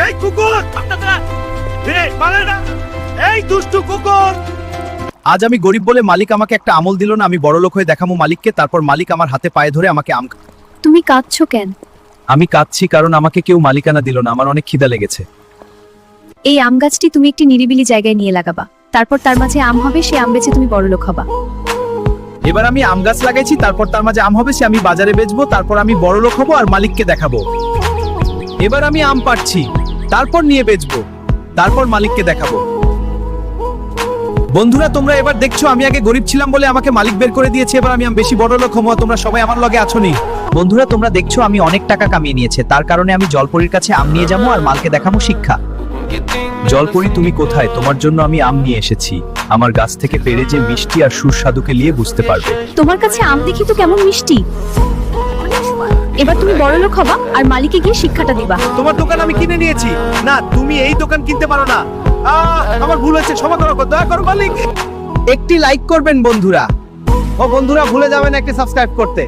এই কুকুর পালে না, এই দুষ্টু কুকুর। আজ আমি গরিব বলে মালিক আমাকে একটা আমল দিল না। আমি বড় লোক হয়ে দেখাবো মালিককে, তারপর মালিক আমার হাতে পায়ে ধরে আমাকে আম। তুমি কাঁদছো কেন? আমি কাঁদছি কারণ আমাকে কেউ মালিকানা দিল না। আমার অনেক খিদা লেগেছে। এই আম গাছটি তুমি একটি নিরিবিলি জায়গায় নিয়ে লাগাবা, তারপর তার মাঝে আম হবে, সে আম বেচে তুমি বড়লোক হবা। এবার আমি আম গাছ লাগাইছি, তারপর তার মাঝে আম হবে, সে আমি বাজারে বেচবো, তারপর আমি বড় লোক হবো আর মালিককে দেখাবো। এবার আমি আম পাড়ছি, তারপর নিয়ে বেচবো, তারপর মালিককে দেখাবো। বন্ধুরা, তোমরা এবার দেখছো আমি আগে গরিব ছিলাম বলে আমাকে মালিক বের করে দিয়েছে। এবার আমি বেশি বড় লোক হবো। তোমরা সবাই আমার লগে আছো নি? বন্ধুরা, তোমরা দেখছো আমি অনেক টাকা কামিয়ে নিয়েছে, তার কারণে আমি জলপরীর কাছে আম নিয়ে যাবো আর মালকে দেখাবো শিক্ষা। জলপরি, তুমি কোথায়? তোমার জন্য আমি আম নিয়ে এসেছি। আমার গাছ থেকে পেড়ে যে মিষ্টি আর সুস্বাদুকে নিয়ে বুঝতে পারবে। তোমার কাছে আম দেখি তো কেমন মিষ্টি। এবার তুমি বড়লোক হবা আর মালিকে গিয়ে শিক্ষাটা দিবা। তোমার দোকান আমি কিনে নিয়েছি। না, তুমি এই দোকান কিনতে পারো না। আমার ভুল হয়েছে, ক্ষমা করো, দয়া করো মালিক। একটি লাইক করবেন বন্ধুরা। ও বন্ধুরা, ভুলে যাবেন একটি সাবস্ক্রাইব করতে।